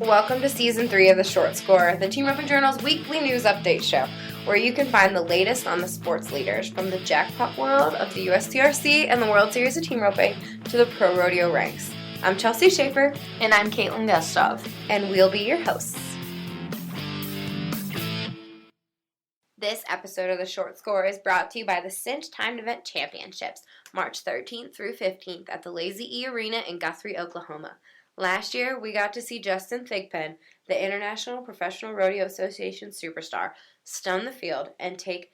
Welcome to Season 3 of The Short Score, the Team Roping Journal's weekly news update show, where you can find the latest on the sports leaders from the jackpot world of the USTRC and the World Series of Team Roping to the pro rodeo ranks. I'm Chelsea Shaffer. And I'm Kaitlin Gustave. And we'll be your hosts. This episode of The Short Score is brought to you by the Cinch Timed Event Championships, March 13th through 15th at the Lazy E Arena in Guthrie, Oklahoma. Last year, we got to see Justin Thigpen, the International Professional Rodeo Association superstar, stun the field and take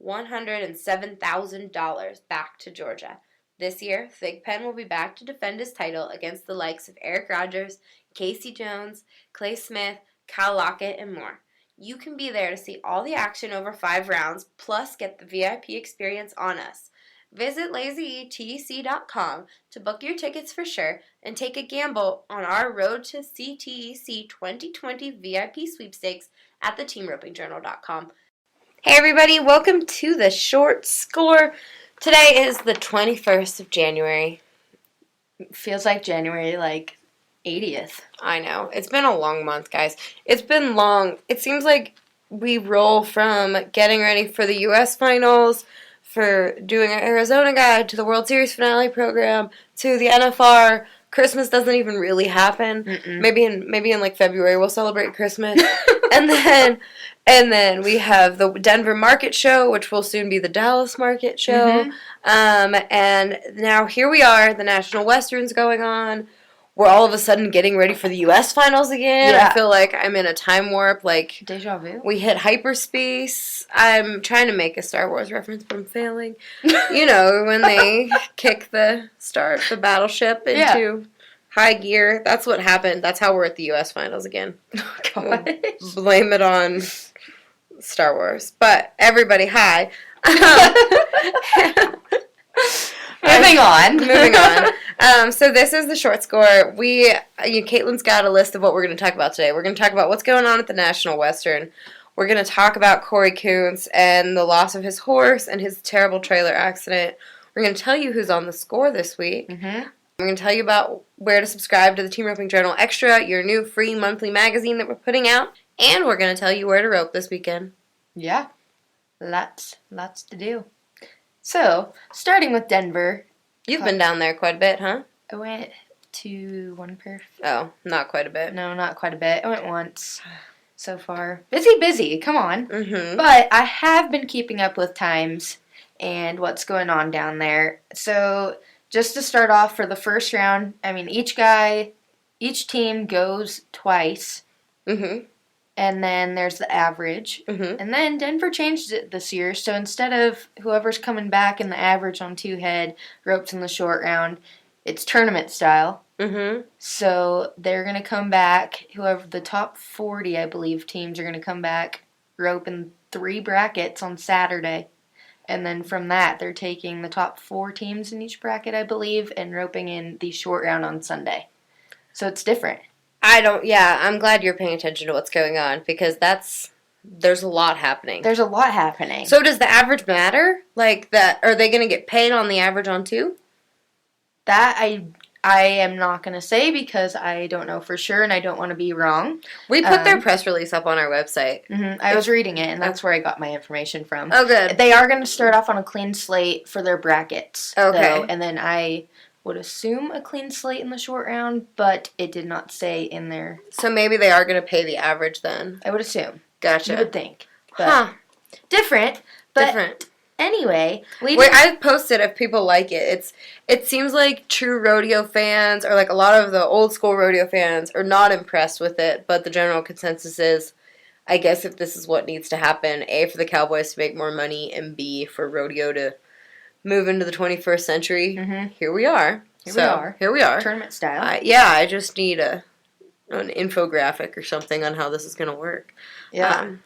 $107,000 back to Georgia. This year, Thigpen will be back to defend his title against the likes of Eric Rogers, Casey Jones, Clay Smith, Kyle Lockett, and more. You can be there to see all the action over 5 rounds, plus get the VIP experience on us. Visit lazyetec.com to book your tickets for sure and take a gamble on our Road to CTEC 2020 VIP sweepstakes at theteamropingjournal.com. Hey everybody, welcome to The Short Score. Today is the 21st of January. Feels like January, like 80th. I know. It's been a long month, guys. It's been long. It seems like we roll from getting ready for the U.S. finals, for doing our Arizona guide, to the World Series finale program, to the NFR. Christmas doesn't even really happen. Maybe in like February we'll celebrate Christmas. and then we have the Denver Market Show, which will soon be the Dallas Market Show. And now here we are, the National Western's going on. We're all of a sudden getting ready for the U.S. finals again. Yeah. I feel like I'm in a time warp. Like, deja vu. We hit hyperspace. I'm trying to make a Star Wars reference, but I'm failing. You know, when they kick the battleship into high gear. That's what happened. That's how we're at the U.S. finals again. Oh, gosh. Blame it on Star Wars. But everybody, hi. Moving on. So this is The Short Score. Kaitlin's got a list of what we're going to talk about today. We're going to talk about what's going on at the National Western. We're going to talk about Kory Koontz and the loss of his horse and his terrible trailer accident. We're going to tell you who's on the score this week. We're going to tell you about where to subscribe to the Team Roping Journal Extra, your new free monthly magazine that we're putting out. And we're going to tell you where to rope this weekend. Yeah. Lots to do. So, starting with Denver. You've been down there quite a bit, huh? I went to one perf. Oh, not quite a bit. No, not quite a bit. I went once so far. Busy. Come on. Mm-hmm. But I have been keeping up with times and what's going on down there. So, just to start off for the first round, I mean, each team goes twice. And then there's the average. And then Denver changed it this year. So instead of whoever's coming back in the average on 2-head ropes in the short round, it's tournament style. So they're going to come back. Whoever the top 40, I believe, teams are going to come back, rope in 3 brackets on Saturday. And then from that, they're taking the top 4 teams in each bracket, I believe, and roping in the short round on Sunday. So it's different. I'm glad you're paying attention to what's going on, because there's a lot happening. So does the average matter? Like, are they going to get paid on the average on 2? That I am not going to say, because I don't know for sure and I don't want to be wrong. We put their press release up on our website. I was reading it, and that's where I got my information from. Oh, good. They are going to start off on a clean slate for their brackets. Okay. Though, and then I would assume a clean slate in the short round, but it did not say in there. So maybe they are going to pay the average then. I would assume. Gotcha. You would think. But different. Anyway, I posted if people like it. It seems like true rodeo fans, or like a lot of the old school rodeo fans, are not impressed with it, but the general consensus is, I guess if this is what needs to happen, A, for the Cowboys to make more money, and B, for rodeo to move into the 21st century. Here we are. Here we are. Tournament style. I just need an infographic or something on how this is going to work. Yeah.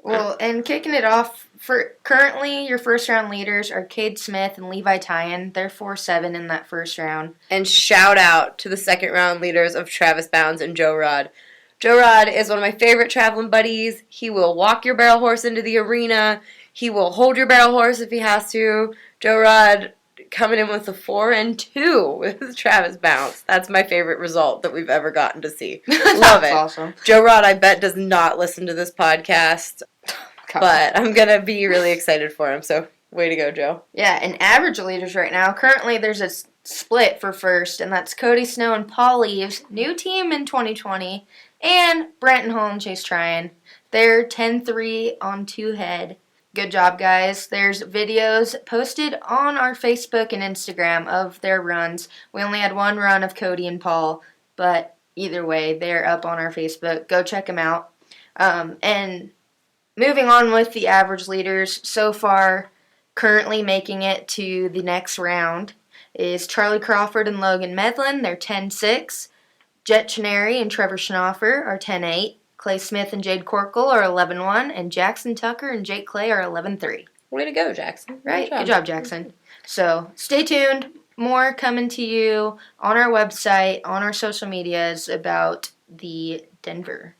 And kicking it off, for currently your first round leaders are Cade Smith and Levi Tyan. They're 4-7 in that first round. And shout out to the second round leaders of Travis Bounds and Joe Rod. Joe Rod is one of my favorite traveling buddies. He will walk your barrel horse into the arena. He will hold your barrel horse if he has to. Joe Rod coming in with a 4-2 with Travis Bounce. That's my favorite result that we've ever gotten to see. Love it. Awesome. Joe Rod, I bet, does not listen to this podcast, but I'm going to be really excited for him. So, way to go, Joe. Yeah, and average leaders right now, currently there's a split for first, and that's Cody Snow and Paul Leaves, new team in 2020, and Brenton Hall and Chase Tryon. They're 10-3 on 2 head. Good job, guys. There's videos posted on our Facebook and Instagram of their runs. We only had one run of Cody and Paul, but either way, they're up on our Facebook. Go check them out. And moving on with the average leaders, so far, currently making it to the next round is Charlie Crawford and Logan Medlin. They're 10-6. Jet Chineri and Trevor Schnoffer are 10-8. Clay Smith and Jade Corkle are 11-1, and Jackson Tucker and Jake Clay are 11-3. Way to go, Jackson. Right? Good job, Jackson. So stay tuned. More coming to you on our website, on our social medias about the Denver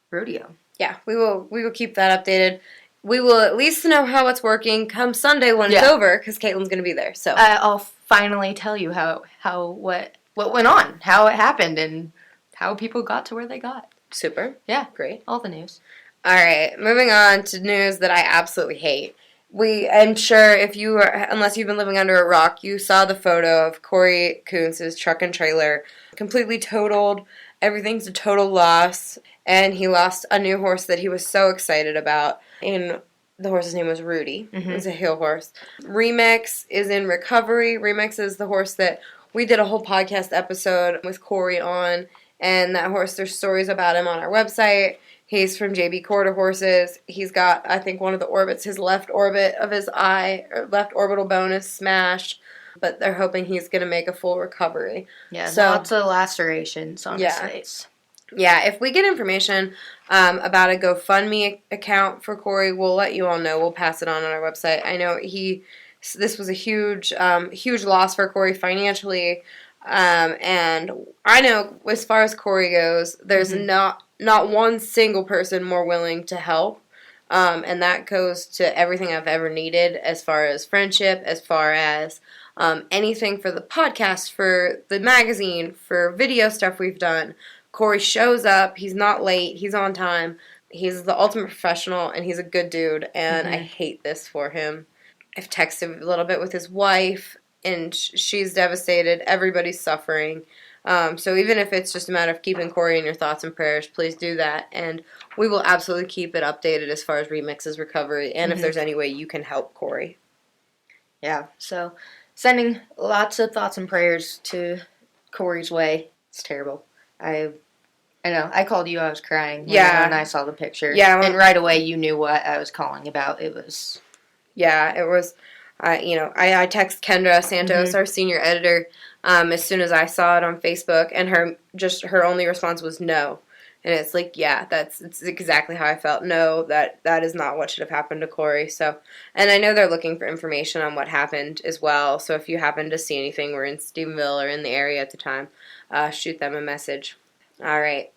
Rodeo. Yeah, we will keep that updated. We will at least know how it's working come Sunday when it's over, because Kaitlin's going to be there. So I'll finally tell you what went on, how it happened, and how people got to where they got. Super. Yeah. Great. All the news. All right. Moving on to news that I absolutely hate. I'm sure unless you've been living under a rock, you saw the photo of Kory Koontz's truck and trailer completely totaled. Everything's a total loss. And he lost a new horse that he was so excited about. And the horse's name was Rudy. Mm-hmm. It was a heel horse. Remix is in recovery. Remix is the horse that we did a whole podcast episode with Kory on. And that horse, there's stories about him on our website. He's from JB Quarter Horses. He's got, I think, one of the orbits, his left orbit of his eye, or left orbital bone is smashed. But they're hoping he's going to make a full recovery. Yeah, so, lots of lacerations on his face. Yeah, if we get information about a GoFundMe account for Kory, we'll let you all know. We'll pass it on our website. I know this was a huge loss for Kory financially. And I know as far as Kory goes, there's not one single person more willing to help. And that goes to everything I've ever needed as far as friendship, as far as anything for the podcast, for the magazine, for video stuff we've done. Kory shows up. He's not late. He's on time. He's the ultimate professional, and he's a good dude. And I hate this for him. I've texted a little bit with his wife, and she's devastated. Everybody's suffering. So even if it's just a matter of keeping Kory in your thoughts and prayers, please do that. And we will absolutely keep it updated as far as Remix's recovery, and if there's any way you can help Kory. Yeah, so sending lots of thoughts and prayers to Kory's way. It's terrible. I know. I called you. I was crying when I saw the picture. Yeah. And right away you knew what I was calling about. It was... Yeah, it was... I text Kendra Santos, our senior editor, as soon as I saw it on Facebook, and her only response was no. And it's like, it's exactly how I felt. No, that is not what should have happened to Kory. So, and I know they're looking for information on what happened as well. So if you happen to see anything, we're in Stephenville or in the area at the time, shoot them a message. All right.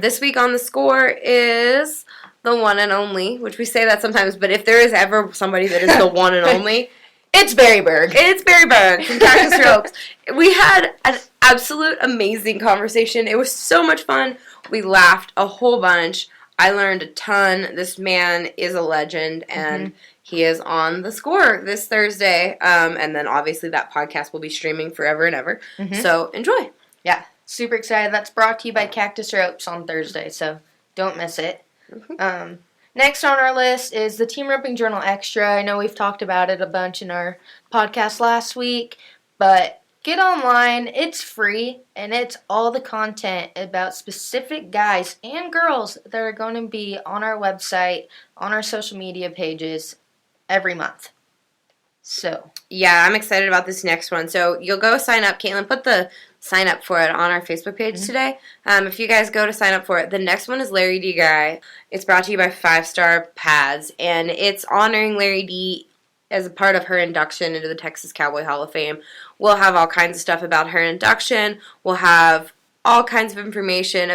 This week on the score is the one and only, which we say that sometimes, but if there is ever somebody that is the one and only, it's Barry Berg. It's Barry Berg from Cactus Ropes. We had an absolute amazing conversation. It was so much fun. We laughed a whole bunch. I learned a ton. This man is a legend, and he is on the score this Thursday. And then obviously that podcast will be streaming forever and ever. So enjoy. Yeah. Super excited. That's brought to you by Cactus Ropes on Thursday, so don't miss it. Next on our list is the Team Roping Journal Extra. I know we've talked about it a bunch in our podcast last week, but get online. It's free, and it's all the content about specific guys and girls that are going to be on our website, on our social media pages every month. So, yeah, I'm excited about this next one. So you'll go sign up. Kaitlin, put the sign up for it on our Facebook page today. If you guys go to sign up for it, the next one is Larry D. Guy. It's brought to you by 5 Star Pads, and it's honoring Larry D. as a part of her induction into the Texas Cowboy Hall of Fame. We'll have all kinds of stuff about her induction. We'll have all kinds of information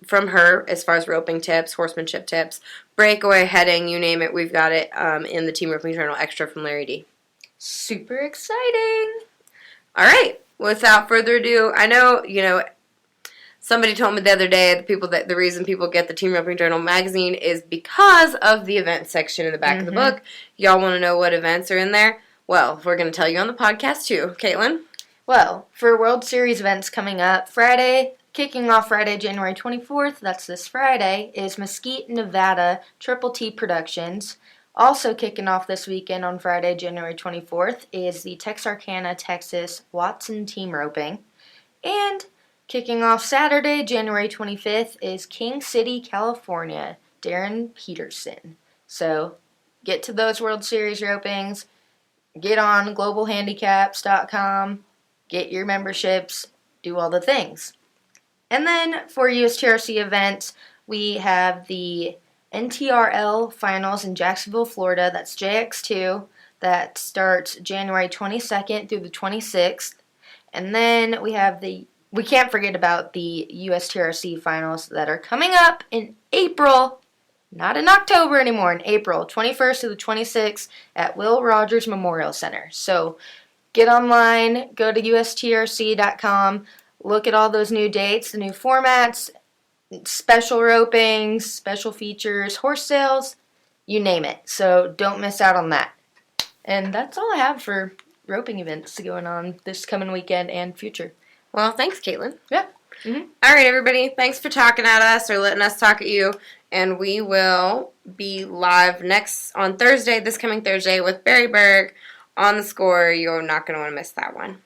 from her as far as roping tips, horsemanship tips, breakaway, heading, you name it. We've got it in the Team Roping Journal Extra from Larry D. Super exciting. All right. Without further ado, I know, somebody told me the other day the reason people get the Team Roping Journal magazine is because of the event section in the back of the book. Y'all want to know what events are in there? Well, we're going to tell you on the podcast too. Kaitlin? Well, for World Series events coming up, kicking off Friday, January 24th, that's this Friday, is Mesquite, Nevada Triple T Productions. Also kicking off this weekend on Friday, January 24th, is the Texarkana, Texas Watson Team Roping. And kicking off Saturday, January 25th, is King City, California, Darren Peterson. So get to those World Series ropings. Get on globalhandicaps.com. Get your memberships. Do all the things. And then for USTRC events, we have the NTRL Finals in Jacksonville, Florida. That's JX2. That starts January 22nd through the 26th. And then we can't forget about the USTRC Finals that are coming up in April. Not in October anymore, in April 21st to the 26th at Will Rogers Memorial Center. So get online, go to USTRC.com, look at all those new dates, the new formats, special ropings, special features, horse sales, you name it. So don't miss out on that. And that's all I have for roping events going on this coming weekend and future. Well, thanks, Kaitlin. Yeah. All right, everybody. Thanks for talking at us or letting us talk at you. And we will be live on Thursday, this coming Thursday, with Barry Berg on The Score. You're not going to want to miss that one.